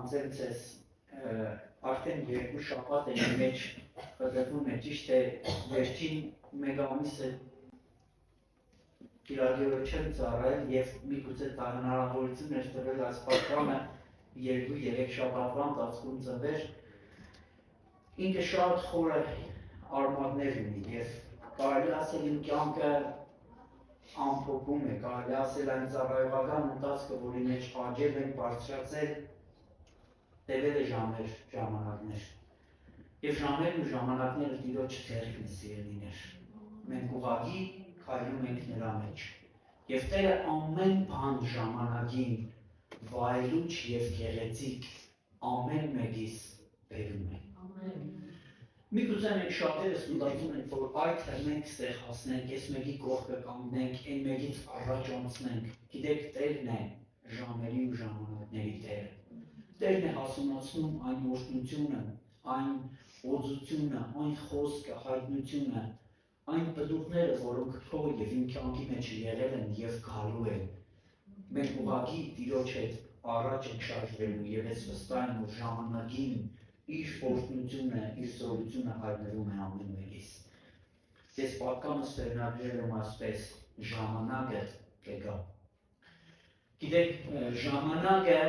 անձերից ես արդեն երկու շաբաթ է մեջ խտրվում է ճիշտ է վերջին մեկ ամիսը կիրադիորը չեմ ծառայել և միգուցե հնարավորություն էր տվել այս պատկանը 2-3 շաբաթվա ընթացքում ծնվեր ինքը շատ խորը արմատներ ունի և կարելի ասել իմ կյանքը ամփոփում է, կարելի ասել այն ծառայողական ընթացքը, որի մեջ աճել ենք, բարձրացել, տևել է ժամեր, ժամանակներ։ Եվ ժամերն ու ժամանակները Տիրոջ ձեռքն է սիրելիներ։ Մենք ուղղակի քայլում ենք նրա մեջ։ Եվ Տերը ամեն բան ժամանակին վայելուչ և գեղեցիկ ամեն մեկից բերում է։ Միգուցե մենք շատերս մտածում ենք, որ այդ մենք ստեղ հասնենք, այս մեկի կողքը կանգնենք, այն մեկից առաջ անցնենք։ Գիտեք, Տերն է ժամերի ու ժամանակների Տերը։ Տերն է հասունացնում այն օրհնությունը, այն օծությունը, այն խոսքը, հայտնությունը, այն պտուղները, որոնք քո և իմ կյանքի մեջ եղել են և գալու են։ Մենք ուղղակի Տիրոջ հետ առաջ ենք շարժվելու և ես վստահ եմ, որ ժամանակին իր օրհնությունը, իր զորությունը հայտնվում է ամեն մեկից։ Ես պատկանս վերնագրել եմ ասպես ժամանակը կգա։ Գիտեք, ժամանակը,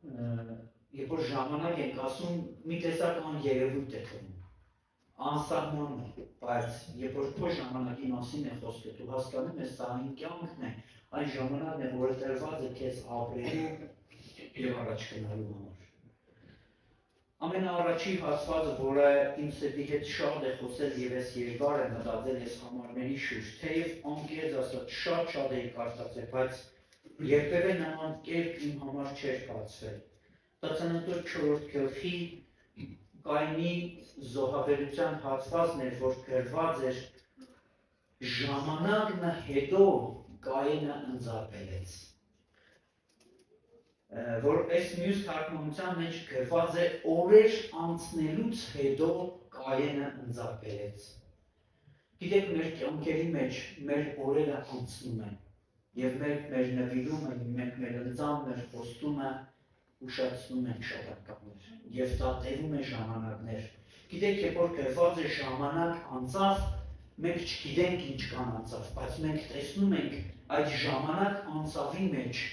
երբ որ ժամանակ ենք ասում, մի տեսակ աներևույթ է թվում, անսահման է, բայց երբ որ քո ժամանակի մասին է խոսքը, դու հասկանում ես, սա այն կյանքն է, այն ժամանակն է, որը տրված է քեզ ապրելու և առաջ գնալու համար։ Ամենաառաջի հատվածը, որը իմ սրտի հետ շատ է խոսել և ես երկար եմ մտածել ես համարների շուրջ, թեև անկեղծ ասած շատ էի կարդացել, բայց երբևէ նման կերպ իմ համար չէր բացվել։ Տղասանատոր 4-րդ գլխի Կայնի զոհաբերության հատվածն էր, որ գրված էր ժամանակն հետո Կայենը ընձառբելեց։ Որ այս մյուս թարգմանության մեջ գրված է օրեր անցնելուց հետո Կայենը ընձառբելեց։ Գիտեք, մեր կյանքերի մեջ մեր օրերը անցնում են և մեր նվիրումը, մենք մեր ընծան, մեր խոստումը ուշացնում ենք շատականներ և դա տևում է ժամանակներ։ Գիտեք, երբ որ գրված է ժամանակ անցավ, մենք չգիտենք ինչ կան անցավ, բայց մենք տեսնում ենք այդ ժամանակ անցավի մեջ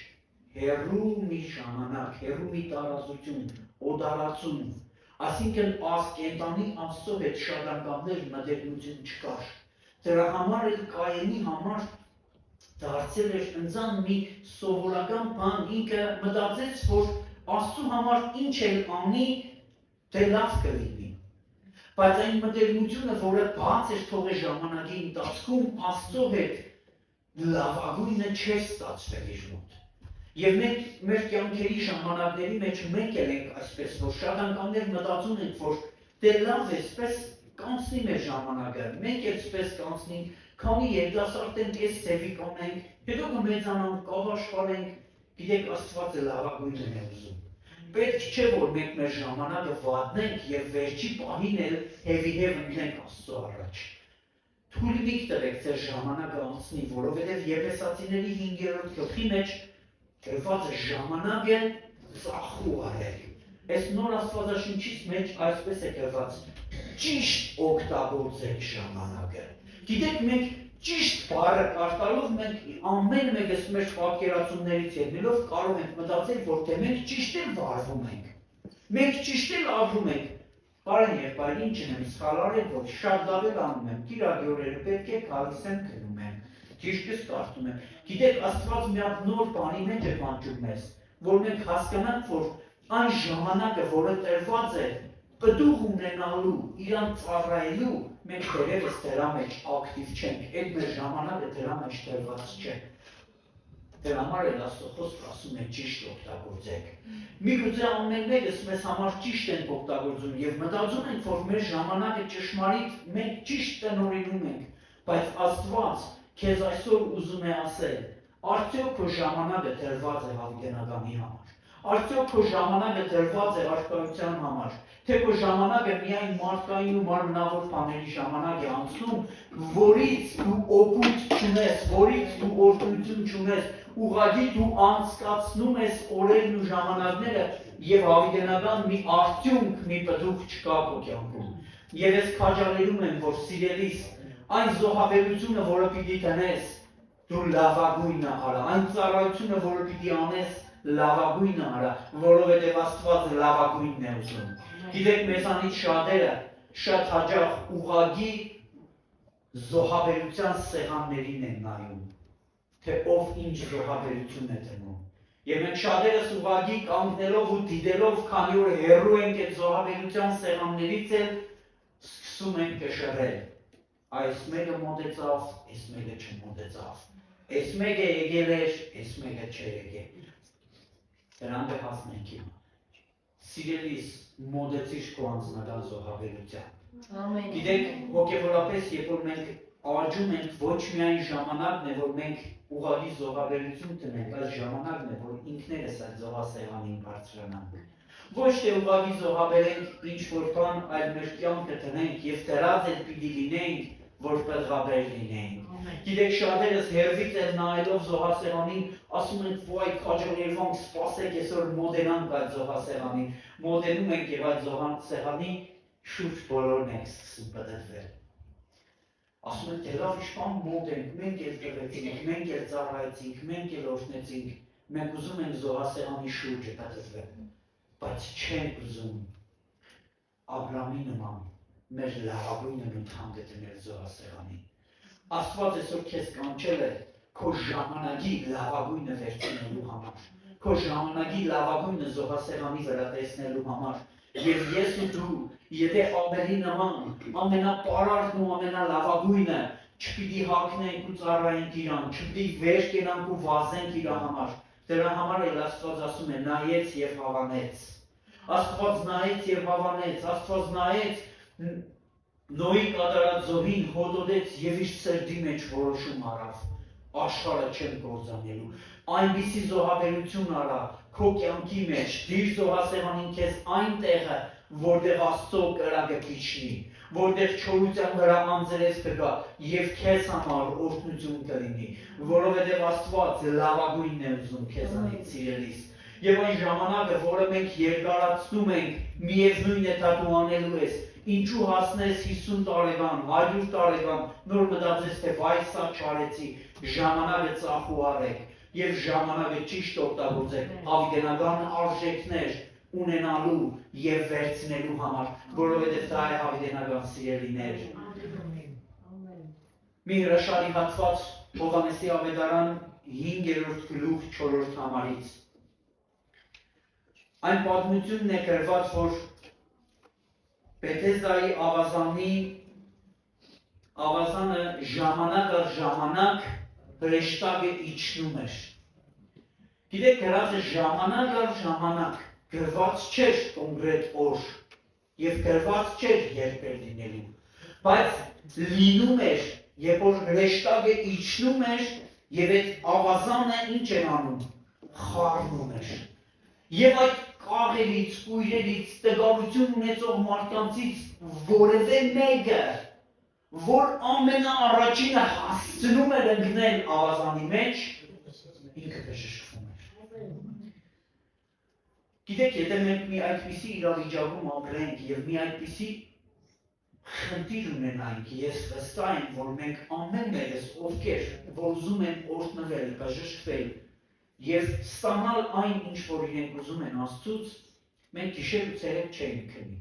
հեռու մի ժամանակ, հեռու մի տարածություն, օդարացում, այսինքն կենտանի Աստծո հետ շատ անգամներ մտերմություն չկար։ Դրա համար էլ Կայենի համար դարձել էր ընծան մի սովորական բան, ինքը մտածեց, որ Աստծո համար ինչ էլ անի, դե լավ կլինի։ Բայց այն մտերմությունը, որը բաց էր թողել ժամանակի ընթացքում, Աստծո հետ լավագույնը չէր ստացվել իր մոտ։ Եվ մենք մեր կյանքերի ժամանակների մեջ մենք էլ ենք այսպես, որ շատ անգամներ մտածում ենք, որ դե լավ է, այսպես կանցնի մեր ժամանակը, մենք էլ այսպես կանցնենք, քանի երիտասարդ ենք, այս ձևի կանենք, հետո կմեծանանք, կավաշխարենք, գիտեք, Աստված է լավագույնն է ուզում։ Պետք չէ, որ մենք մեր ժամանակը վատնենք և վերջի պահին էլ հևիհև ընկնենք Աստծո առաջ։ Թույլ մի տվեք ձեր ժամանակը անցնի, որովհետև Եփեսացիների 5-րդ գլխի մեջ գրված է ժամանակը ծախու արել։ Այս նոր Աստվածաշնչից մեջ այսպես է գրված. ճիշտ օգտագործեք ժամանակը։ Գիտեք, մենք ճիշտ բառը կարդալով մենք ամեն մեկս մեր պատկերացումներից ելնելով կարող ենք մտածել, որ թե մենք ճիշտ էլ վարվում ենք։ Մենք ճիշտ էլ ապրում ենք։ Պարոն եղբայր, ինչ եմ սխալ արել, որ շատ լավ էլ անում եմ։ Կիրակի օրերը պետք է գալիս եմ գնում եմ։ Գիրքս կարդում եմ։ Գիտեք, Աստված մի հատ նոր բանի մեջ է կանչում մեզ, որ մենք հասկանանք, որ այն ժամանակը, որը տրված է պտուղ ունենալու, իրան ծառայելու, մենք դերևս դրա մեջ ակտիվ չենք, այդ մեր ժամանակը դրա մեջ տրված չէ։ Դրա համար էլ Աստծո խոսքը ասում է ճիշտ օգտագործեք։ Միգուցե ամեն մեկս մեզ համար ճիշտ ենք օգտագործում և մտածում ենք, որ մեր ժամանակը ճշմարիտ մենք ճիշտ տնօրինում ենք, բայց Աստված քեզ այսօր ուզում է ասել, արդյոք քո ժամանակը տրված է հավիտենականի համար, արդյոք քո ժամանակը տրված է առկայության համար, թե քո ժամանակը միայն մարդկային ու մարմնավոր բաների ժամանակ է անցնում, որից դու օգուտ չունես, որից դու օրհնություն չունես, ուղղակի դու անցկացնում ես օրերն ու ժամանակները եւ հավիտենական մի արդյունք, մի պտուղ չկա քո կյանքում։ Եվ ես քաջալերում եմ, որ սիրելիս այն զոհաբերությունը, որը պիտի տնես, դու լավագույնը արա, այն ծառայությունը, որը պիտի անես, լավագույնը արա, որովհետև Աստված լավագույնն է ուզում։ Գիտեք, մեզանից շատերը շատ հաճախ ուղղակի զոհաբերության սեղաններին են նայում, թե ով ինչ զոհաբերություն է դնում։ Եվ մենք շատերս ուղղակի կանգնելով ու դիտելով, քանի որ հեռու ենք այդ զոհաբերության սեղաններից էլ սկսում ենք կշռել։ Այս մեկը մոտեցավ, այս մեկը չմոտեցավ։ Այս մեկը եկել էր, այս մեկը չէր եկել։ Դրանք հասնենք հիմա։ Սիրելիս, մոտեցիր քո անձնական զոհաբերության։ Գիտեք, հոգևորապես, երբ որ մենք աճում ենք, ոչ միայն ժամանակն է, որ մենք ուղղակի զոհաբերություն տնենք, այս ժամանակն է, որ ինքներս այդ զոհասեղանին բարձրանանք։ Ոչ թե ուղղակի զոհաբերենք ինչ-որ բան, այլ մեր կյանքը տնենք եւ դրած էլ պիտի լինենք, որ պղղաբեր լինենք։ Գիտեք, շատերս հերվից էլ նայելով զոհասեղանին, ասում ենք, «Վայ, քաջալերվանք, սպասեք, այսօր մոտենանք այդ զոհասեղանին»։ Մոտենում ենք եւ այդ զոհասեղանի շուրջ բոլորն ենք սկսում պտտվել։ Ասում ենք, դե լավ, ինչ-որ մոտ ենք, մենք էլ տվեցինք, մենք էլ ծառայեցինք, մենք էլ օրհնեցինք, մենք ուզում ենք զոհասեղանի շուրջը պտտվել, բայց չենք ուզում Աբրամի նման մեր լավագույնը մի թան գտնել զոհասեղանին։ Աստված այսօր քեզ կանչել է քո ժամանակի լավագույնը վերցնելու համար, քո ժամանակի լավագույնը զոհասեղանի վրա տեսնելու համար։ Եվ ես ու դու, եթե Աբելի նման ամենապարարտն ու ամենալավագույնը չպիտի հագնենք ու ծառայենք իրան, չպիտի վեր կենանք ու վազենք իր համար, դրա համար էլ Աստված ասում է նայեց եւ հավանեց։ Աստված նայեց եւ հավանեց, Աստված նայեց Նոյի կատարած զոհին, հոտոտեց եւ իր սրտի մեջ որոշում արավ, աշխարհը չեմ կործանելու։ Այնպիսի զոհաբերություն արա քո կյանքի մեջ, դիր զոհասեղանին քեզ այն տեղը, որտեղ Աստծո կրակը քիչնի, որտեղ չորության վրա անձրես կգա եւ քեզ համար օրհնություն կլինի, որովհետեւ Աստված լավագույնն է ուզում քեզանից սիրելիս։ Եվ այն ժամանակը, որը մենք երկարացնում ենք, միևնույն է դա դու անելու ես, ինչու հասնես 50 տարեկան, 100 տարեկան, նոր մտածես, թե վայ սա չարեցի, ժամանակը ծախու արեք եւ ժամանակը ճիշտ օգտագործեք հավիտենական արժեքներ ունենալու եւ վերցնելու համար, որովհետեւ դա է հավիտենական սիրելիներ։ Մի հրաշալի հատված Հովհաննեսի ավետարան 5-րդ գլուխ 4-րդ համարից։ Այն պատմությունն է գրված, որ Բեթեսդայի ավազանը ժամանակ առ ժամանակ հրեշտակը իջնում էր։ Գիտեք, գրած է ժամանակ առ ժամանակ, գրված չէր կոնկրետ օր եւ գրված չէր երբ էր լինելու, բայց լինում էր, երբ որ հրեշտակը իջնում էր եւ այդ ավազանը ինչ էր անում, խառնում էր։ Եվ այդ կաղերից, կույրերից, տգավություն ունեցող մարդկանցից որևէ մեկը, որ ամենաառաջինը հասցնում էր ընկնել ավազանի մեջ, ինքը բժշկվում էր։ Գիտեք, եթե մենք մի այդպիսի իրավիճակում ապրենք եւ մի այդպիսի խնդիր ունենանք, ես վստահ եմ, որ մենք ամեն մեկս, ովքեր որ ուզում են օրհնվել, բժշկվել եւ ստանալ այն, ինչ որ իրենք ուզում են Աստծուց, մենք գիշեր ու ցերեկ չենք քնի։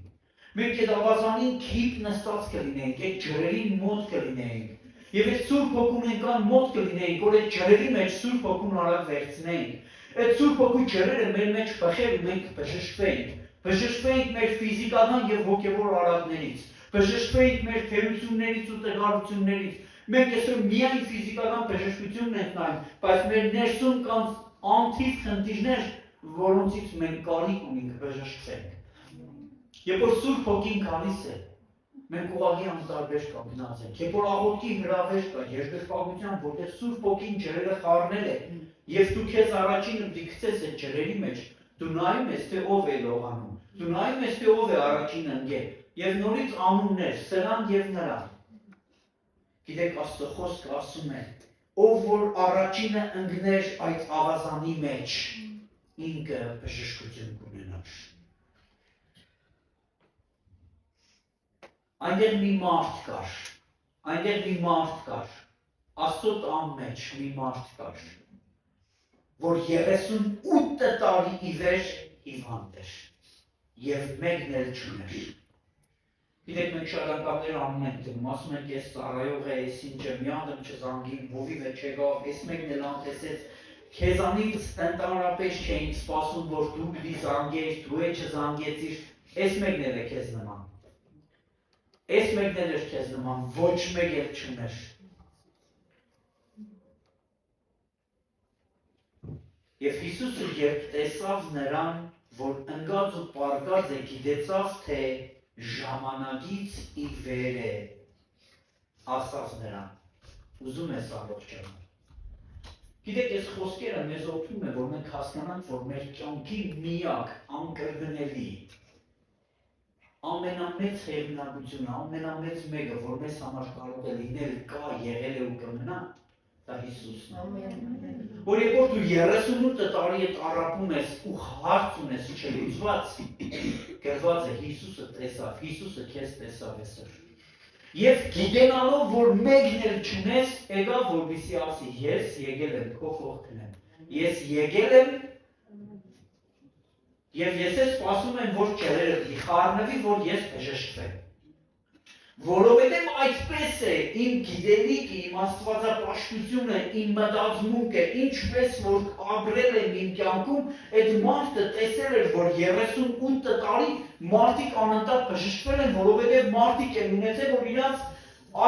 Մենք այդ ավազանին քիփ նստած կլինենք, այդ ջրերին մոտ կլինենք, եւ այդ Սուրբ Հոգուն ենքան մոտ կլինենք, որ այդ ջրերի մեջ Սուրբ Հոգուն արագ վերցնենք։ Այդ Սուրբ Հոգու ջրերը մեր մեջ բխել ու մենք բժշկվենք։ Բժշկվենք մեր ֆիզիկական եւ հոգեվոր արատներից, բժշկվենք մեր թերություններից ու տղարություններից։ Մենք այսօր միայն ֆիզիկական բժշկությունն ենք նայում, բայց մեր ներսում կան անթիվ խնդիրներ, որոնցից մենք կարիք ունենք բժշկվենք։ Երբ որ Սուրբ Հոգին գալիս է, մենք ուղղակի անտարբեր կանգնած ենք։ Երբ որ աղոթքի հրավեր կա, երկրպագության, որտեղ Սուրբ Հոգին ջրերը խառնել է, եւ դու քեզ առաջինը դիքցես այդ ջրերի մեջ, դու նայում ես, թե ով է լողանում, դու նայում ես, թե ով է առաջինը ընկել, եւ նորից անուններ, սրան եւ նրան։ Գիտեք, Աստծո խոսքը ասում է, ով որ առաջինը ընկներ այդ ավազանի մեջ, ինքը բժշկություն կունենար։ Այնտեղ մի մարդ կար, Աստծո տան մեջ մի մարդ կար, որ 38 տարի ի վեր հիվանդ էր, և մեկն էլ չուներ։ Գիտեք, մենք շատ անգամներ անում ենք դնում, ասում ենք, ես ծառայող է, ես ինչ եմ, մի անգամ չզանգին, ովի մեջ եկավ, ես մեկն էլ անտեսեց, քեզանից ընդհանրապես չէինք սպասում, որ դու պիտի զանգես, դու չզանգեցիր, այս մեկն էլ է քեզ նման։ Այս մեկն էլ էր քեզ նման, ոչ մեկ էլ չուներ։ Եվ Հիսուսը երբ տեսավ նրան, որ ընկած ու պառկած է, գիտեցավ, թե ժամանակից ի վեր է, ասաց նրան, ուզում ես առողջանալ։ Գիտեք, այս խոսքերը մեզ օգնում է, որ մենք հասկանանք, որ մեր կյանքի միակ անկրկնելի, ամենամեծ հեղինակությունը, ամենամեծ մեկը, որ մեզ համար կարող է լինել, կա, եղել է ու կմնա, դա Հիսուսն է։ Որ երբ որ դու 38 տարի է տառապում ես ու հարց ունես չլուծված, գրված է Հիսուսը տեսավ, Հիսուսը քեզ տեսավ այսօր։ Եվ գիտենալով, որ մեկն էլ չունես, եկավ որպեսզի ասի, ես եկել եմ քո կողքն, ես եկել եմ եւ ես սպասում եմ, որ ջրերը խառնվի, որ ես բժշկվեմ։ Որովհետև այդպես է իմ գիտելիքը, իմ աստվածապաշտությունը, իմ մտածմունքը, ինչպես որ ապրել եմ իմ կյանքում, այդ մարդը տեսել էր, որ 38 տարի մարդիկ անընդհատ բժշկվել են, որովհետև մարդիկ են ունեցել, որ իրանց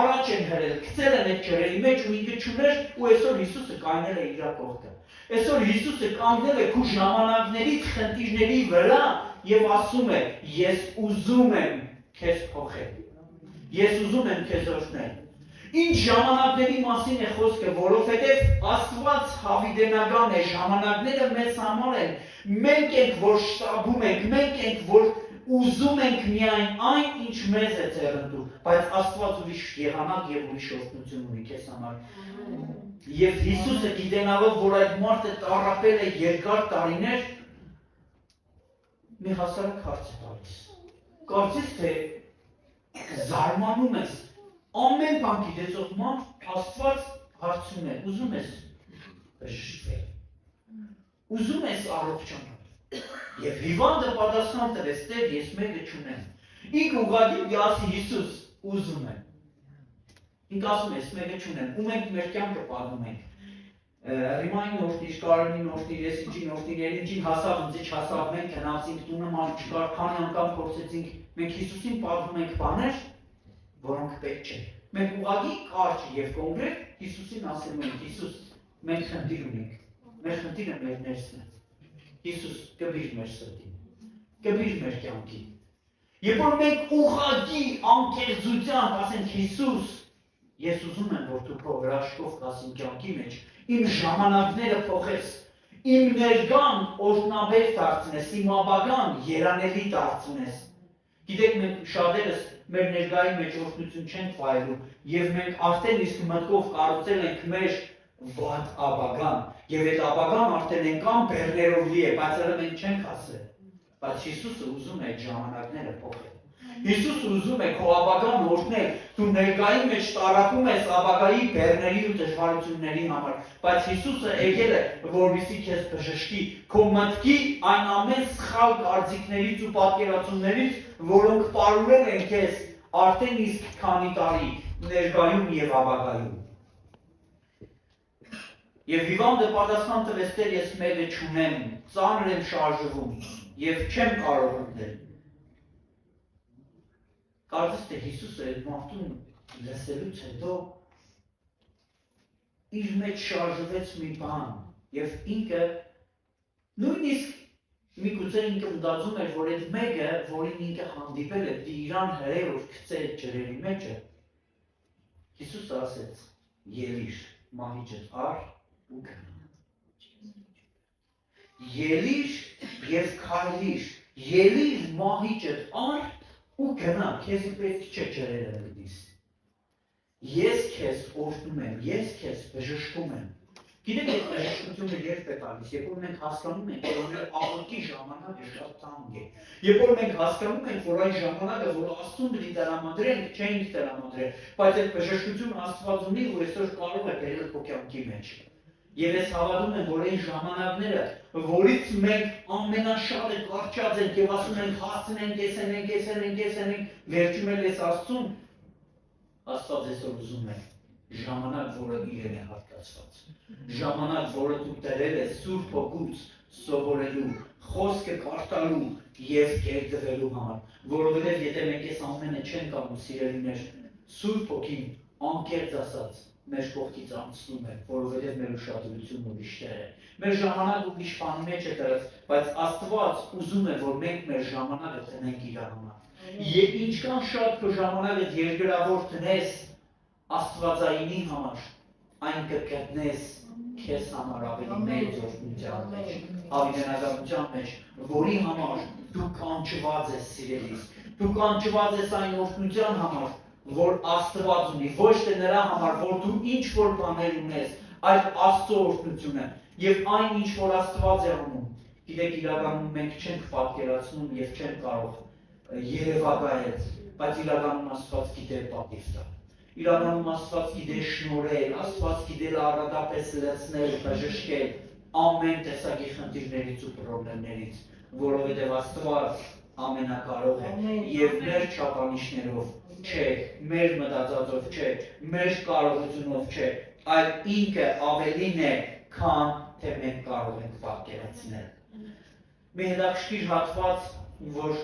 առաջ են հրել, գցել են այդ ջրերի մեջ ու ինքը չուներ ու այսօր Հիսուսը կանգնել է իր կողքը։ Այսօր Հիսուսը կանգնել է քո ժամանակների խնդիրների վրա եւ ասում է. ես ուզում եմ քեզ փոխել։ Ես ուզում եմ քեզ օրհնել։ Ինչ ժամանակների մասին է խոսքը, որովհետև Աստված հավիտենական է, ժամանակները մեզ համար են։ Մենք ենք, որ շտաբում ենք, մենք ենք, որ ուզում ենք միայն այն, ինչ մեզ է ձեռնտու, բայց Աստված ուրիշ եղանակ եւ ուրիշ օրհնություն ունի քեզ համար։ Եվ Հիսուսը գիտենալով, որ այդ մարդը տառապել է երկար տարիներ, մի հասարակ հարց է տալիս։ Կարծես թե զարմանում ես, ամեն բան գիտեցող մարդ Աստված հարցում է, ուզում ես բժշկվել, ուզում ես առողջանալ, եւ հիվանդը պատասխան տվեց, Տեր, ես մեկը չունեմ։ Ինքը ուղղակի ասի Հիսուս, ուզում եմ։ Ինքը ասում է, ես մեկը չունեմ, ու մենք մեր կյանքը պատմում ենք։ Ռիմային նորտիր, Կարենի նորտիր, ես ինչի նորտիր, ինչին հասավ, ինձ չհասավ, մենք գնացինք տունը ման չկար, քանի անգամ փորձեցինք, մենք Հիսուսին պատմում ենք բաներ, որոնք պետք չեն։ Մենք ուղղակի կարճ եւ կոնկրետ Հիսուսին ասում ենք, Հիսուս, մենք խնդիր ունենք, մեր խնդիրը մեր ներսն է։ Հիսուս, կբիր մեր սրտին, կբիր մեր կյանքին։ Երբ որ մենք ուղղակի անկեղծությամբ ասենք Հիսուս, ես ուզում եմ, որ դու քո հրաշքով գաս իմ կյանքի մեջ, իմ ժամանակները փոխես, իմ ներկան օրհնաբեր դարձնես, իմ ապագան երանելի դարձնես։ Գիտեք, մենք շատերս մեր ներկայի մեջ օրհնություն չենք վայելում, եւ մենք արդեն իսկ մտքով կառուցել ենք մեր վատ ապագան, եւ այդ ապագան արդեն այնքան բեռներով լի է, բայց հələ մենք չենք հասել։ Բայց Հիսուսը ուզում է այդ ժամանակները փոխել։ Հիսուսը ուզում է քո ապագան օրհնել, դու ներկայի մեջ տարապում ես ապագայի բեռների ու դժվարությունների համար, բայց Հիսուսը եկել է, որպեսզի քեզ բժշկի, քո մտքի այն ամեն սխալ կարծիքներից ու պատկերացումներից, որոնք պարուրել են քեզ արդեն իսկ քանի տարի ներկայում եւ ապագայում։ Եվ հիվանդը պատասխան տվեց, Տեր, ես մեկը չունեմ, ծանր եմ շարժվում եւ չեմ կարող ընկնել։ Կարծես թե Հիսուսը այդ մարդուն լսելուց հետո իր մեջ շարժվեց մի բան եւ ինքը նույնիսկ միգուցե ինքը մտածում էր, որ այդ մեկը, որին ինքը հանդիպել է, իրան հրեր որ գցե ջրերի մեջը, Հիսուսը ասեց. ելիր, մահիճդ առ ու գնա։ Ելիր եւ քայլիր, ելիր մահիճդ առ ու գնա, քեզ պետք չէ ջրերը գտնես։ Ես քեզ օրհնում եմ, ես քեզ բժշկում եմ, Գիտեք, այդ բժշկությունը երբ է տալիս, երբ որ մենք հասկանում ենք, որ մեր աղոթքի ժամանակը շատ թանկ է, երբ որ մենք հասկանում ենք, որ այն ժամանակը, որ Աստծուն դրի տրամադրենք, չենք տրամադրել, բայց այդ բժշկությունը Աստված ունի, որ այսօր կարող է բերել քո կյանքի մեջ։ Եվ ես հավատում եմ, որ այն ժամանակները, որից մենք ամենաշատը կարճած ենք եւ ասում ենք հասցնենք, վերջում էլ ես Աստծուն, Աստված այսօր ուզում է ժամանակ, որը իրեն է հատկացված, ժամանակ, որը դու դրել ես Սուրբ Հոգուց սովորելու, խոսքը կարդալու եւ կերտվելու համար, որովհետեւ եթե մենք այս ամենը չենք անում, սիրելիներ, Սուրբ Հոգին անկեղծ ասած մեր կողքից անցնում է, որովհետև մեր ուշադրությունն ուրիշ տեղ է։ Մեր ժամանակ ուրիշ բանի մեջ է դրած, բայց Աստված ուզում է, որ մենք մեր ժամանակը տնենք իր համար։ Եվ ինչքան շատ քո ժամանակը երկրավոր տնես Աստվածայինի համար, այն կգտնես քեզ համար ավելի մեծ օրհնության մեջ, հավիտենականության մեջ, որի համար դու կանչված ես սիրելիս, դու կանչված ես այն օրհնության համար, որ Աստված ունի, ոչ թե նրա համար, որ դու ինչ որ բաներ ունես, այլ Աստծո օրհնությունը եւ այն ինչ որ Աստված է անում։ Գիտեք, իրականում մենք չենք պատկերացնում եւ չենք կարող երևակայել, բայց իրականում Աստված գիտե պատիվ տալ։ Իրականում Աստված գիտե շնորհել, Աստված գիտե առատապես լցնել, բժշկել ամեն տեսակի խնդիրներից ու խնդիրներից, որովհետեւ Աստված ամենակարող է եւ մեր չափանիշներով չէ, մեր մտածածով չէ, մեր կարողությունով չէ, այլ ինքը ավելին է, քան թե մենք կարող ենք պատկերացնել։ Մի հետաքրքիր հատված, որ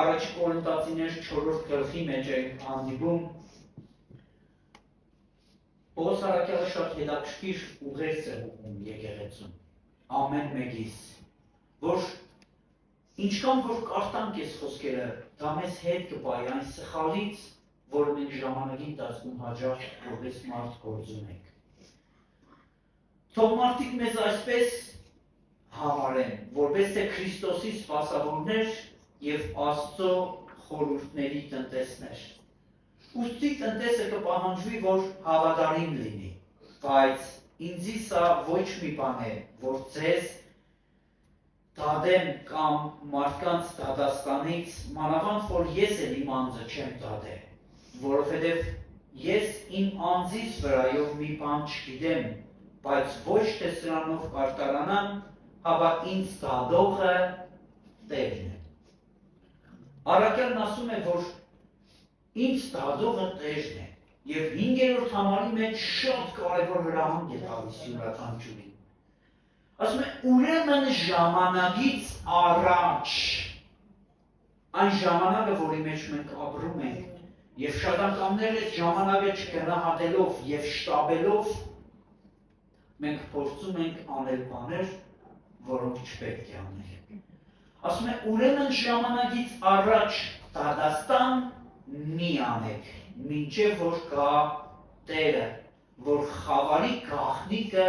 առաջի Կորինթացիներ 4-րդ գլխի մեջ է հանդիպում, Պողոս առաքյալը շատ հետաքրքիր ուղերձ է ուղղում եկեղեցուն, ամեն մեկիս, որ ինչքան որ կարդանք այս խոսքերը, դա մեզ հետ կպայի այն սխալից, որը մենք ժամանակի ընթացքում հաճախ որպես մարդ գործում ենք։ Թող մարդիկ մեզ այսպես համարեն, որպես թե Քրիստոսի սպասավորներ եւ Աստծո խորհուրդների տնտեսներ։ Ուստի տնտեսը կպահանջվի, որ հավատարիմ լինի, բայց ինձի սա ոչ մի բան է, որ ձեզ դադեմ կամ մարդկանց դատաստանից, մանավանդ որ ես էլ իմ անձը չեմ դատե, որովհետև ես իմ անձիս վրայով մի բան չգիտեմ, բայց ոչ թե սրանով կարտարանամ, հապա ինձ դատողը Տերն է։ Առաքյալն ասում է, որ ինձ դատողը Տերն է, եւ 5-րդ համարի մեջ շատ կարևոր հրահանգ է տալիս յուրաքանչյուրին։ Ասում է, ուրեմն ժամանակից առաջ, այն ժամանակը, որի մեջ մենք ապրում ենք, եւ շատ անգամներ այդ ժամանակը չգնահատելով եւ շտաբելով, մենք փորձում ենք անել բաներ, որոնք չպետք է անել։ Ասում է, ուրեմն ժամանակից առաջ դատաստան մի անեք, մինչև որ գա Տերը, որ խավարի գաղտնիքը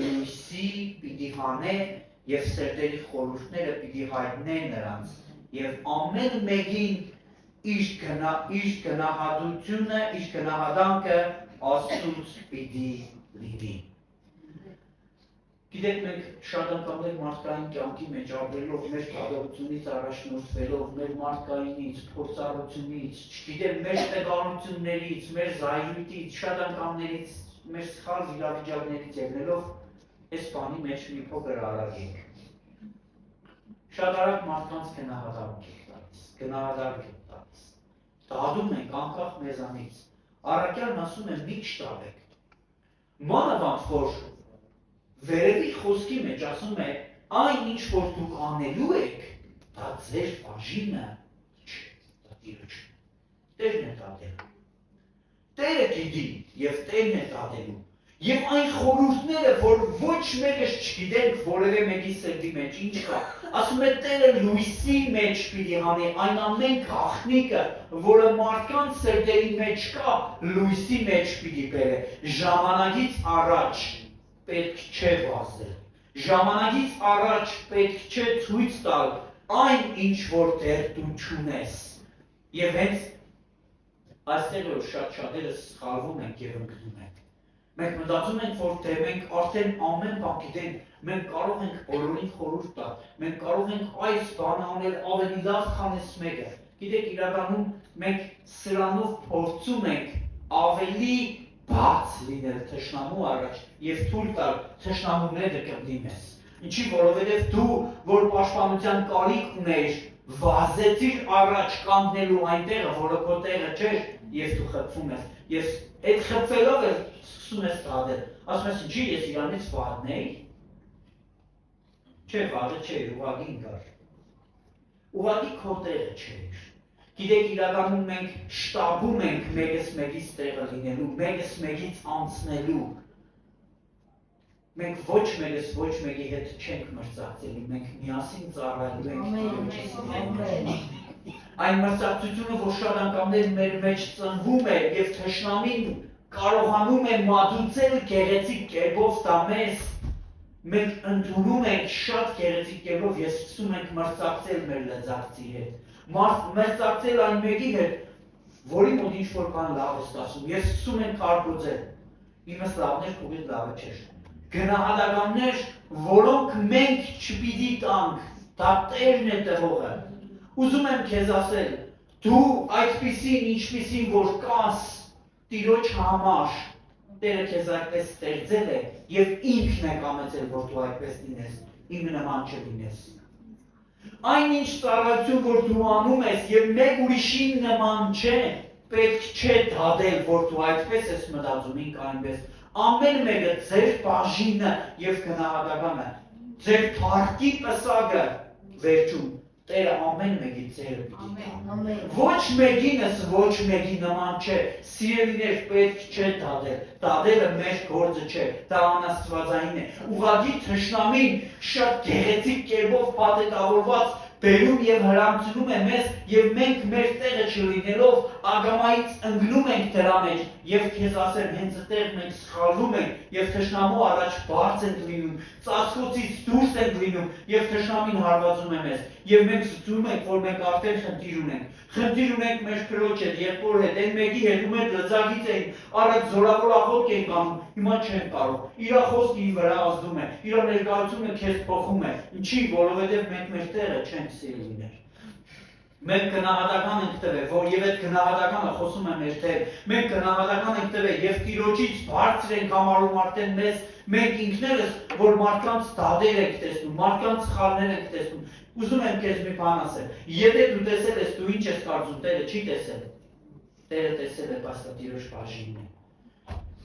լույսի պիտի հանե եւ սերտերի խորհուրդները պիտի հայտնե նրանց եւ ամեն մեկին իր գնահատությունը, իր գնահատանքը Աստծուց պիտի լինի։ Գիտեք, մենք շատ անգամներ մարդկային կյանքի մեջ ապրելով, մեր կարողությունից առաջնորդվելով, մեր մարդկայինից, փորձառությունից, չգիտեմ, մեր տեկանություններից, մեր զայրույթից, շատ անգամներից, մեր սխալ իրավիճակներից ելնելով, այս բանի մեջ մի փոքր արագ ենք։ Շատ արագ մարդկանց գնահատանք ենք տալիս, դատում ենք անկախ մեզանից։ Առաքյալն ասում է մի չտալեք։ Մանավանդ որ վերևի խոսքի մեջ ասում է, այն ինչ որ դուք անելու եք, դա ձեր բաժինը չէ, դա Տիրը չէ։ Տերն է դատելու։ Տերը գիտի եւ Տերն է դատելու։ Եվ այն խորհուրդները, որ ոչ մեկս չգիտենք որևէ մեկի սրտի մեջ ինչ կա, ասում է Տերը լույսի մեջ պիտի հանի այն ամեն գաղտնիքը, որը մարդկանց սրտերի մեջ կա, լույսի մեջ պիտի բերե։ Ժամանակից առաջ պետք չէ վազել։ Ժամանակից առաջ պետք չէ ցույց տալ այն ինչ որ դեռ դու չունես։ Եվ հենց այստեղ որ շատ շատերը սխալվում ենք եւ ընկնում ենք։ Մենք մտածում ենք, որ թե մենք արդեն ամեն բան գիտենք, մենք կարող ենք բոլորին խորհուրդ տալ, մենք կարող ենք այս բանը անել ավելի լավ, քան այս մեկը։ Գիտեք, իրականում մենք սրանով փորձում ենք ավելի բաց լինել թշնամու առաջ եւ թույլ տալ թշնամուները կմտի մեզ։ Ինչի, որովհետեւ դու, որ պաշտպանության կարիք ունեիր, վազեցիր առաջ կանգնելու այնտեղը, որը քո տեղը չէր, եւ դու խփվում ես։ Եվ այդ խփվելով էլ սկսում ես դադել։ Ասում ես, ինչի ես իրանից վարնեի։ Չէ, վարը չէ, ուղղակի ինքար։ Ուղղակի քո տեղը չէր։ Գիտեք, իրականում մենք շտաբում ենք մեկս մեկից տեղը լինելու, մեկս մեկից անցնելու։ Մենք ոչ մեկս ոչ մեկի հետ չենք մրցակցելու, մենք միասին ծառայելու ենք։ Այն մրցակցությունը, որ շատ անգամներ մեր մեջ ծնվում է եւ թշնամին կարողանում է մատուցել գեղեցիկ կերպով դա մեզ, մենք ընդունում ենք շատ գեղեցիկ կերպով եւ սկսում ենք մրցակցել մեր լծակցի հետ։ Մրցակցել այն մեկի հետ, որի մոտ ինչ-որ բան լավ է ստացվում, եւ սկսում ենք քարկոծել։ Իմս լավն էր, քողից լավը չէր։ Գնահատականներ, որոնք մենք չպիտի տանք, դա Տերն է տվողը։ Ուզում եմ քեզ ասել, դու այդպիսին, ինչպիսին որ կաս Տիրոջ համար, Տերը քեզ այդպես ստեղծել է եւ ինքն է կամեցել, որ դու այդպես լինես, իմ նման չլինես։ Այնինչ ծառայություն, որ դու անում ես եւ մեկ ուրիշին նման չէ, պետք չէ դադել, որ դու այդպես ես մտածում, ինք այնպես։ Ամեն մեկը ձեր բաժինը եւ գնահատականը, ձեր թարգի պսակը վերջում Տերը ամեն մեկի ձերը պիտի տա։ Ոչ մեկինս ոչ մեկի նման չէ, սիրելիներ պետք չէ դադել, դադելը մեր գործը չէ, դա անաստվածային է։ Ուղղակի թշնամին շատ գեղեցիկ կերպով պատետավորված բերում եւ հրամցնում է մեզ եւ մենք մեր տեղը չլինելով ագամայից ընկնում ենք դրա մեջ եւ քեզ ասեմ հենց այդտեղ մենք սխալվում ենք եւ թշնամու առաջ բաց ենք լինում, ծածկոցից դուրս ենք լինում եւ թշնամին հարվածում է մեզ եւ մենք զգում ենք որ մենք արդեն խնդիր ունենք մեր քրոջ հետ, եղբոր հետ, այն մեկի հետ ում հետ լծակից ենք, առաջ զորավոր աղոթք ենք անում, հիմա չենք կարող։ Իր խոսքը իր վրա ազդում է, իր ներկայությունը քեզ փոխում է։ Ինչի, որովհետեւ մենք մեր տեղը չենք սիրելիներ։ Մենք գնահատական ենք տվել, որ եւ այդ գնահատականը խոսում է մեր դեր։ Մենք գնահատական ենք տվել եւ Տիրոջից բարձր ենք համարում արդեն մեզ, մենք ինքներս, որ մարդկանց դադեր ենք տեսնում, մարդկանց սխալներ ենք տեսնում։ Ուզում եմ քեզ մի բան ասել։ Եթե դու տեսել ես, դու ինչ ես կարծում, Տերը չի տեսել։ Տերը տեսել է, բայց դա Տիրոջ բաժինն է։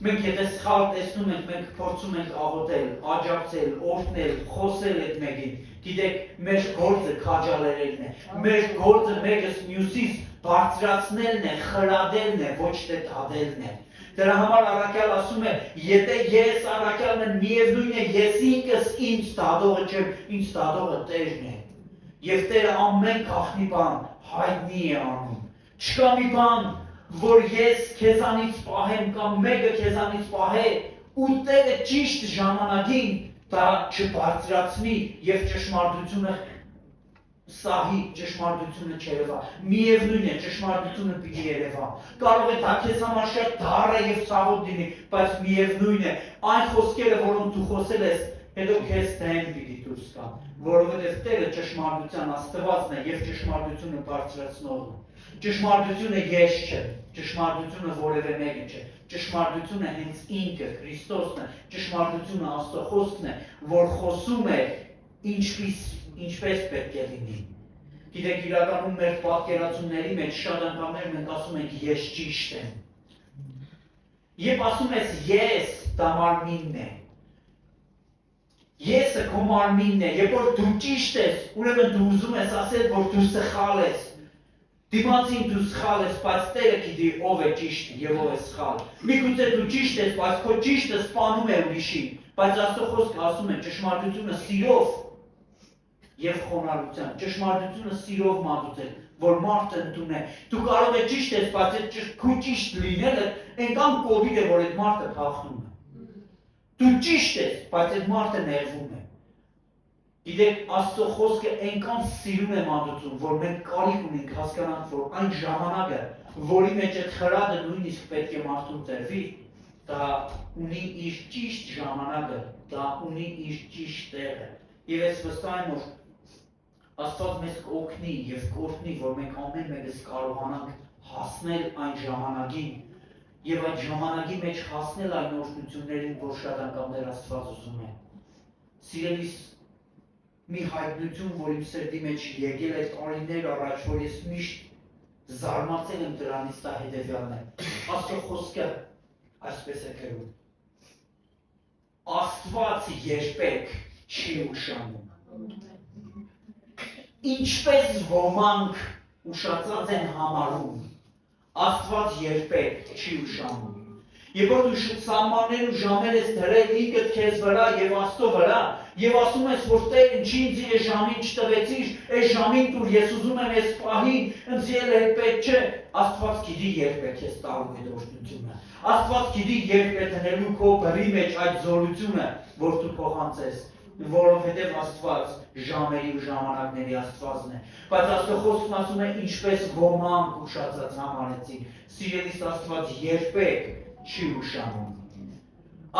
Մենք եթե սխալ տեսնում ենք, մենք փորձում ենք աղոթել, աջակցել, օրհնել, խոսել այդ մեկին։ Գիտեք, մեր գործը քաջալերելն է։ Մեր գործը մեկս մյուսից բարձրացնելն է, խրադելն է, ոչ թե դադելն է։ Դրա համար առաքյալ ասում է, եթե ես առաքյալն եմ, միևնույն է, ես ինքս ինձ դադողը չեմ, ինձ դադողը Տերն է։ Եվ Տերը ամեն գաղտնի բան հայտնի է անում։ Չկա մի բան, որ ես քեզանից պահեմ կամ մեկը քեզանից պահե ու Տերը ճիշտ ժամանակին դա չբարձրացնի եւ ճշմարտությունը սահի, ճշմարտությունը չերևա։ Միևնույն է, ճշմարտությունը պիտի երևա։ Կարող է դա քեզ համար շատ դառը եւ ցավոտ լինի, բայց միևնույն է, այն խոսքերը, որոնք դու խոսել ես, հետո քեզ դեն պիտի դուրս գան, որովհետեւ Տերը ճշմարտության Աստվածն է եւ ճշմարտությունը բարձրացնողն է։ Ճշմարտությունը ես չէ, ճշմարտությունը որևէ մեկը չէ, ճշմարտությունը հենց ինքը Քրիստոսն է, ճշմարտությունը Աստծո խոսքն է, որ խոսում է ինչպես պետք է լինի։ Գիտեք, իրականում մեր պատկերացումների մեջ շատ անգամներ մենք ասում ենք ես ճիշտ եմ։ Երբ ասում ես ես, դա մարմինն է։ Եսը քո մարմինն է, երբ որ դու ճիշտ ես, ուրեմն դու ուզում ես ասել, որ դու սխալ ես։ Դիմացին դու սխալ ես, բայց Տերը գիտի ով է ճիշտ եւ ով է սխալ։ Միգուցե դու ճիշտ ես, բայց քո ճիշտը սպանում է ուրիշին, բայց Աստծո խոսքը ասում է ճշմարտությունը սիրով եւ խոնարհությամբ, ճշմարտությունը սիրով մատուցել, որ մարդը ընդունե։ Դու կարող ես ճիշտ ես, բայց այդ քո ճիշտ լինելը այնքան կոպիտ է, որ այդ մարդը փախնում է։ Դու ճիշտ ես, բայց այդ մարդը ներվում է։ Գիտեք, Աստծո խոսքը այնքան սիրուն է մատուցում, որ մենք կարիք ունենք հասկանանք, որ այն ժամանակը, որի մեջ այդ խրադը նույնիսկ պետք է մարդուն տրվի, դա ունի իր ճիշտ ժամանակը, դա ունի իր ճիշտ տեղը։ Եվ ես վստահ եմ, որ Աստված մեզ կօգնի եւ կօգնի, որ մենք ամեն մեկս կարողանանք հասնել այն ժամանակին եւ այդ ժամանակի մեջ հասնել այն օրհնություններին, որ շատ անգամներ Աստված ուզում է։ Սիրելիս, մի հայտնություն, որ իմ սրտի մեջ եկել է տարիներ առաջ, որ ես միշտ զարմացել եմ դրանից, դա հետեւյալն է։ Աստծո խոսքը այսպես է գրում. Աստված երբեք չի ուշանում։ Ինչպես ոմանք ուշացած են համարում, Աստված երբեք չի ուշանում։ Եվ որ դու սահմաններ ու ժամեր ես դրել ինքդ քեզ վրա եւ Աստծո վրա, եւ ասում ես, որ Տեր, ինչի ինձ այս ժամին չտվեցիր, այս ժամին դուր ես ուզում եմ այս պահին, ինձ ելել պետք չէ, Աստված գիտի երբ է քեզ տալու այդ օրհնությունը։ Աստված գիտի երբ է դնելու քո բռի մեջ այդ զորությունը, որ դու փոխանցես, որովհետև Աստված ժամերի ու ժամանակների Աստվածն է։ Բայց Աստծո խոսքն ասում է, ինչպես ոմանք ուշացած համարեցին, սիրելիս Աստված երբեք չի ուշանում։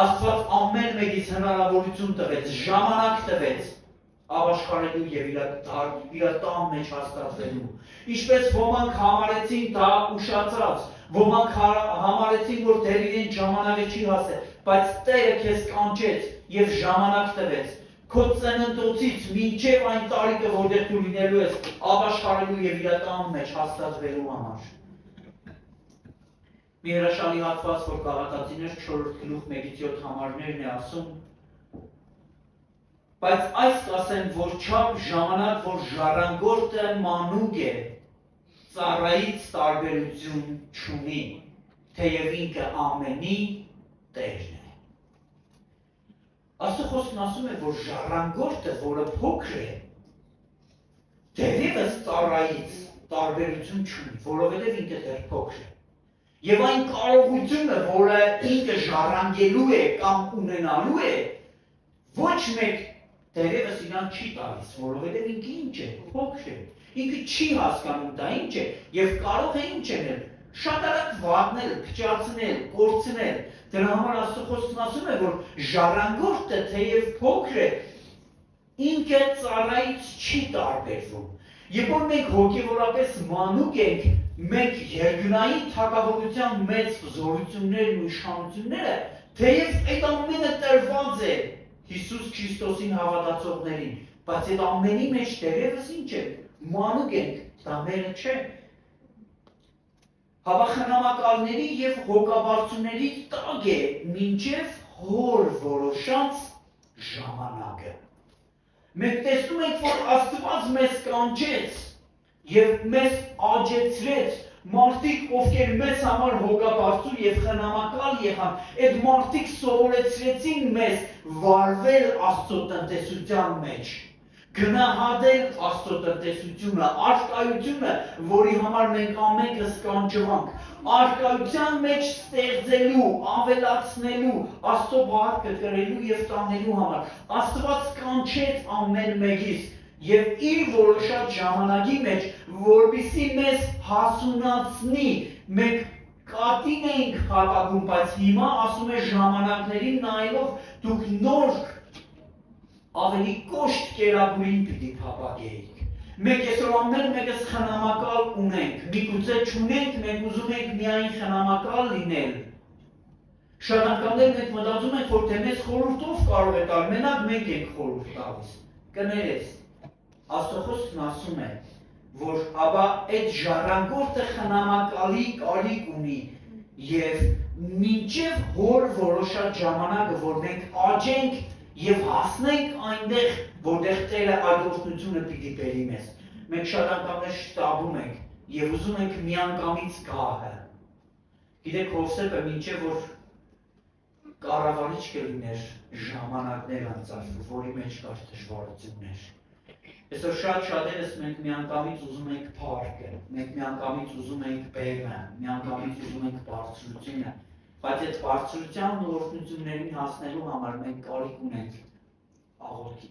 Աստված ամեն մեկից հնարավորություն տվեց, ժամանակ տվեց ապաշխարելու եւ իր տան մեջ հաստատվելու։ Ինչպես ոմանք համարեցին դա ուշացած, ոմանք համարեցին, որ դեռ իրեն ժամանակը չի հասել, բայց Տերը քեզ կանչեց եւ ժամանակ տվեց։ Քո ծննդոցից մինչև այն տարիքը, որտեղ դու լինելու ես ապաշխարելու եւ իր տան մեջ հաստատվելու համար։ Մի հրաշալի հատված, որ Գաղատացիներ 4 գլուխ 1-7 համարներն է ասում, բայց այս կասեմ, որ չափ ժամանակ, որ ժառանգորդը մանուկ է, ծառայից տարբերություն չունի, թեև ինքը ամենի Տերն է։ Աստծո խոսքն ասում է, որ ժառանգորդը, որը փոքր է, դեռևս ծառայից տարբերություն չունի, որովհետև ինքը դեռ փոքր է։ Եվ այն կարողությունը, որը ինքը ժառանգելու է կամ ունենալու է, ոչ մեկ դեռևս իրան չի տալիս, որովհետև ինքը ինչ է, փոքր է։ Ինքը չի հասկանում դա ինչ է եւ կարող է ինչ անել, շատ արագ վատնել, փչացնել, կորցնել։ Դրա համար Աստծո խոսքն ասում է, որ ժառանգորդը թեև փոքր է, ինքը ծառայից չի տարբերվում։ Երբ որ մենք հոգևորապես մանուկ ենք, մենք երկնային թագավորության մեծ զորություններն ու իշխանությունները, թեև այդ ամենը տրված է Հիսուս Քրիստոսին հավատացողներին, բայց այդ ամենի մեջ դեռևս ինչ է, մանուկ ենք, դա մերը չէ։ Հավախնամակալների եւ հոգաբարձուների տակ է մինչև հոր որոշած ժամանակը։ Մենք տեսնում ենք, որ Աստված մեզ կանչեց եւ մեզ աջեցրեց, մարդիկ, ովքեր մեզ համար հոգաբարձու եւ խնամակալ եղան, այդ մարդիկ սովորեցրեցին մեզ վարվել Աստծո տնտեսության մեջ, գնահատել Աստծո տնտեսությունը, արկայությունը, որի համար մենք ամենքս կանչվանք, արկայության մեջ ստեղծելու, ավելացնելու, Աստծո բառը կրելու եւ տանելու համար։ Աստված կանչեց ամեն մեկից եւ իր որոշած ժամանակի մեջ, որպեսզի մեզ հասունացնի, մենք կատին էինք հակագում, բայց հիմա ասում է ժամանակներին նայելով դուք նոր ավելի կոշտ կերակուրին պիտի փափագեիք։ Մենք այսօր ամեն մեկս խնամակալ ունենք, միգուցե չունենք, մենք ուզում ենք միայն խնամակալ լինել։ Շատ անգամներ մենք մտածում ենք, որ թե մեզ խորհուրդով կարող է տալ, մենակ մենք ենք խորհուրդ տալիս։ Կներես, Աստծո խոսքն ասում է, որ ապա այդ ժառանգորդը խնամակալի կարիք ունի եւ մինչեւ հոր որոշած ժամանակը, որ մենք աճենք եւ հասնենք այնտեղ, որտեղ Տերը այդ օրհնությունը պիտի բերի մեզ։ Մենք շատ անգամներ շտաբում ենք եւ ուզում ենք միանգամից գահը։ Գիտեք, Հովսեփը մինչեւ որ կառավարիչ կլիներ, ժամանակներ անցավ, որի մեջ կար դժվարություններ։ Այսօր շատերս մենք միանգամից ուզում ենք փառքը, մենք միանգամից ուզում ենք բերումը, միանգամից ուզում ենք բարձրությունը, բայց այդ բարձրության ու օրհնություններին հասնելու համար մենք կարիք ունենք աղոթքի,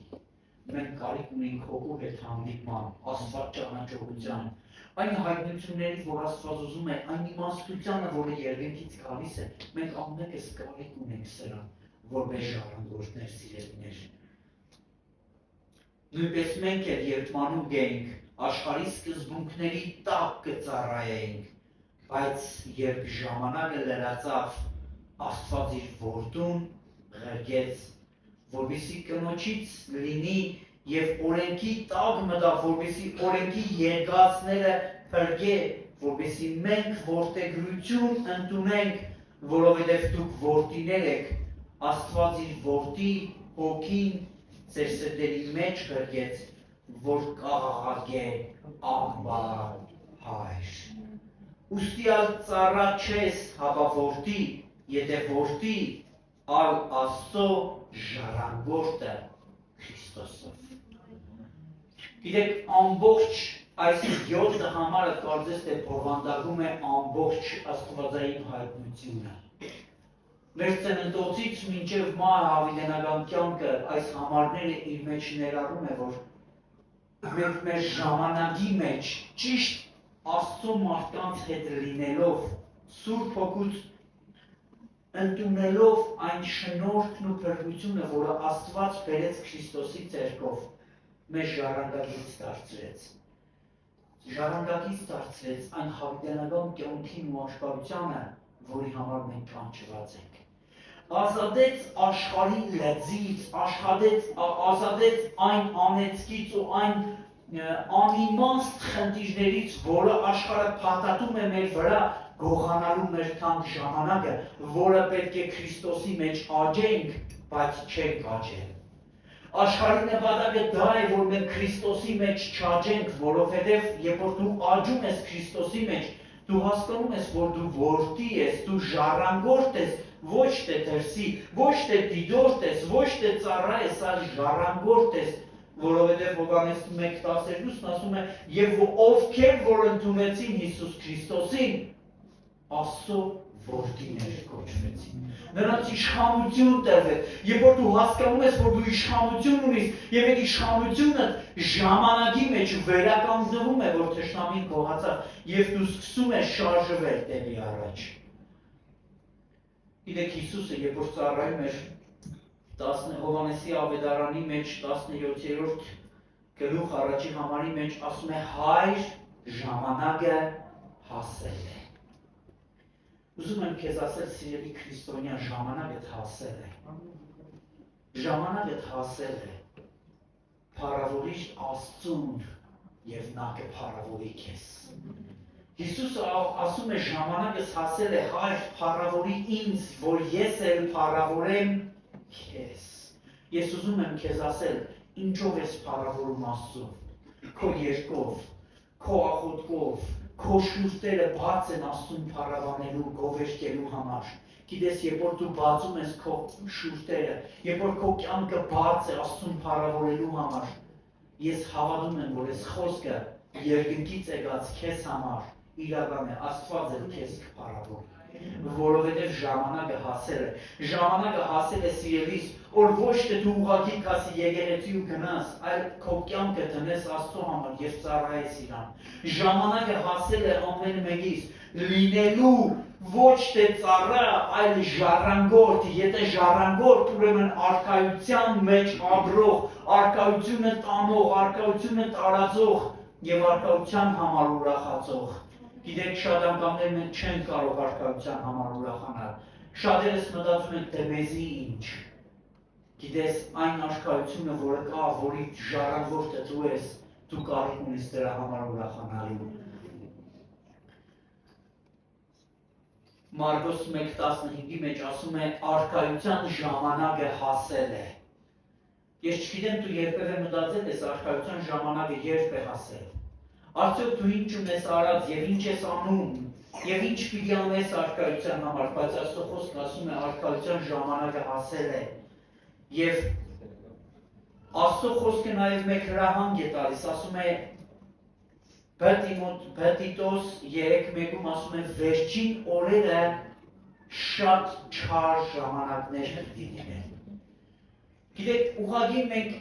մենք կարիք ունենք հոգու հետ հանդիպման, Աստված ճանաչողության, Այն հայտնություններից, որ Աստված ուզում է, այն իմաստությանը, որը երկնքից գալիս է, մենք ամենքս կարիք ունենք սրան, որպես ժառանգորդներ, սիրելիներ։ Նույնպես մենք էլ երբ մանուկ էինք, աշխարհի սկզբունքների տակ կծառայեինք, բայց երբ ժամանակը լրացավ, Աստված իր որդուն ղրկեց, որպեսզի կնոջից լինի եւ օրենքի տակ մտավ, որպեսզի օրենքի երկածները փրկե, որպեսզի մենք որդեգրություն ընդունենք, որովհետեւ դուք որդիներ եք, Աստված իր որդի հոգին ձեր սրտերի մեջ ղրկեց, որ կաղաղակե Աբբա Հայր։ Ուստի ծառա չես, հապա որդի, եթե որդի, ալ Աստծո ժառանգորդը Քրիստոսով։ Գիտեք, ամբողջ այս 7 համարը կարծես թե բովանդակում է ամբողջ աստվածային հայտնությունը։ Մեր ծննդոցից մինչև մահ հավիտենական կյանքը այս համարները իր մեջ ներառում է, որ մենք մեր ժամանակի մեջ ճիշտ Աստծո մարդկանց հետ լինելով, Սուրբ Հոգուց ընդունելով այն շնորհքն ու փրկությունը, որը Աստված բերեց Քրիստոսի ցերկով, մեզ ժառանգագից դարձրեց։ Ժառանգագից դարձրեց այն հավիտենական կյանքին ու աշխարհությանը, որի համար մենք կանչված ենք։ Ազատեց աշխարհի լեզից, ազատեց այն անեծքից ու այն անիմաստ խնդիրներից, որը աշխարհը փաթաթում է մեր վրա, գողանալու մեր թանկ ժամանակը, որը պետք է Քրիստոսի մեջ աճենք, բայց չենք աճել։ Աշխարհի նպատակը դա է, որ մենք Քրիստոսի մեջ չաճենք, որովհետև երբ որ դու աճում ես Քրիստոսի մեջ, դու հասկանում ես, որ դու որդի ես, դու ժառանգորդ ես, ոչ թե դրսի, ոչ թե դիդորդ ես, ոչ թե ծառա ես, այլ ժառանգորդ ես, որովհետև Հովհաննես 1:12-ն ասում է, եւ ովքեր որ ընդունեցին Հիսուս Քրիստոսին, Աստծո որդիներ կոչվեցին։ Նրանց իշխանություն տրվեց։ Երբ որ դու հասկանում ես, որ դու իշխանություն ունես, եւ այդ իշխանությունը ժամանակի մեջ վերականգնվում է, որ թշնամին գողացավ, եւ դու սկսում ես շարժվել դեպի առաջ։ Գիտեք, Հիսուսը երբ որ ծառայում էր Հովհաննեսի ավետարանի մեջ 17-րդ գլուխ առաջի համարի մեջ ասում է Հայր ժամանակը հասել է։ Ուզում եմ քեզ ասել, սիրելի քրիստոնյա, ժամանակը հասել է։ Ժամանակը հասել է։ Փառավորիր Աստծուն եւ նա կփառավորի քեզ։ Հիսուսը ասում է ժամանակս հասել է, Հայր փառավորի ինձ, որ ես էլ փառավորեմ քեզ։ Ես ուզում եմ քեզ ասել, ինչով ես փառավորում Աստծուն։ Քո երկով, քո աղոթքով, քո շուրթերը բաց են Աստծուն փառաբանելու, գովերգելու համար։ Գիտես, երբ որ դու բացում ես քո շուրթերը, երբ որ քո կյանքը բաց է Աստծուն փառավորելու համար, ես հավատում եմ, որ այս խոսքը երկնքից եկած քեզ համար իրական է, Աստված էլ քեզ կփառավորի, որովհետև ժամանակը հասել է։ Ժամանակը հասել է, սիրելիս, որ ոչ թե դու ուղղակի կասի եկեղեցի ու գնաս, այլ քո կյանքը դնես Աստծո համար եւ ծառայես իրան։ Ժամանակը հասել է ամեն մեկից լինելու ոչ թե ծառա, այլ ժառանգորդ, եթե ժառանգորդ, ուրեմն արքայության մեջ ապրող, արքայությունը տանող, արքայությունը տարածող եւ արքայության համար ուրախացող։ Գիտեք, շատ անգամներ մենք չենք կարող արքայության համար ուրախանալ։ Շատերս մտածում են, թե մեզի ինչ։ Գիտես, այն արքայությունը, որը կա, որի ժառանգորդը դու ես, դու կարիք ունես դրա համար ուրախանալու։ Մարկոս 1:15-ի մեջ ասում է, արքայության ժամանակը հասել է։ Ես չգիտեմ, դու երբևէ մտածել ես արքայության ժամանակը երբ է հասել։ Արդյոք դու ինչ ունես արած եւ ինչ ես անում եւ ինչ պիտի անես արքայության համար, բայց Աստծո խոսքը ասում է արքայության ժամանակը հասել է։ Եվ Աստծո խոսքը նաեւ մեկ հրահանգ է տալիս, ասում է Տիտոս 3:1-ում ասում է վերջին օրերը շատ չար ժամանակներ պիտի լինեն։ Գիտեք, ուղղակի մենք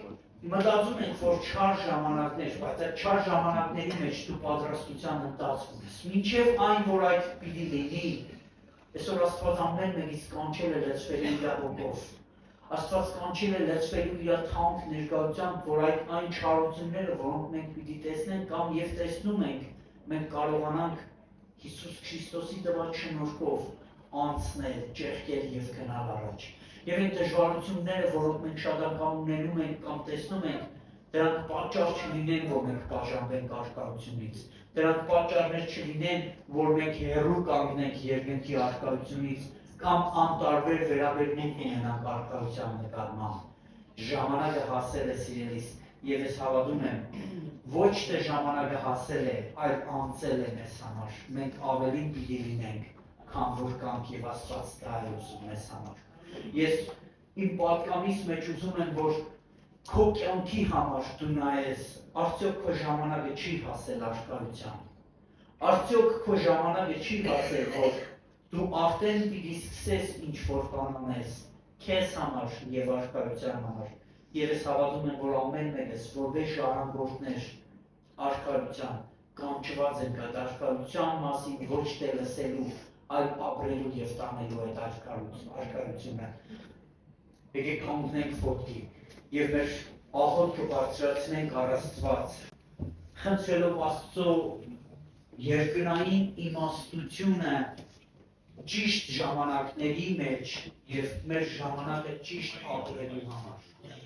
Մտածում ենք, որ չար ժամանակներ, բայց այդ չար ժամանակների մեջ դու պատրաստության ընթացքում ես։ Մինչև այն, որ այդ պիտի լինի, այսօր Աստված ամեն մեկից կանչել է լցվելու իր հոգով։ Աստված կանչել է լցվելու իր թանկ ներկայությամբ, որ այն չարությունները, որոնք մենք պիտի տեսնենք կամ եւ տեսնում ենք, մենք կարողանանք Հիսուս Քրիստոսի տված շնորհքով անցնել, ճեղքել եւ գնալ առաջ։ Եվ այն դժվարությունները, որոնք մենք շատ անգամ ունենում ենք կամ տեսնում ենք, դրանք պատճառ չլինեն, որ մենք բաժանվենք առկայությունից։ Դրանք պատճառներ չլինեն, որ մենք հեռու կանգնենք երկնքի առկայությունից կամ անտարբեր վերաբերմունք ունենանք առկայության նկատմամբ։ Ժամանակը հասել է, սիրելիս, եւ ես հավատում եմ, ոչ թե ժամանակը հասել է, այլ անցել է մեզ համար։ Մենք ավելին պիտի լինենք, քան որ կանք եւ Աստված դա է ուզում մեզ համար։ Ես իմ պատկանից մեջ ուզում եմ, որ քո կյանքի համար դու նայես, արդյոք քո ժամանակը չի հասել առկայության։ Արդյոք քո ժամանակը չի հասել, որ դու արդեն պիտի սկսես ինչ-որ բան անես քեզ համար եւ առկայության համար։ Եվ ես հավատում եմ, որ ամեն մեկս որպես ժառանգորդներ առկայության կանչված ենք այդ առկայության մասին ոչ թե լսելու, այլ ապրելու եւ տանելու այդ առկայությունը։ Եկեք կանգնենք ոտքի եւ մեր աղոթքը բարձրացնենք առ Աստված, խնդրելով Աստծո երկնային իմաստությունը ճիշտ ժամանակների մեջ եւ մեր ժամանակը ճիշտ ապրելու համար։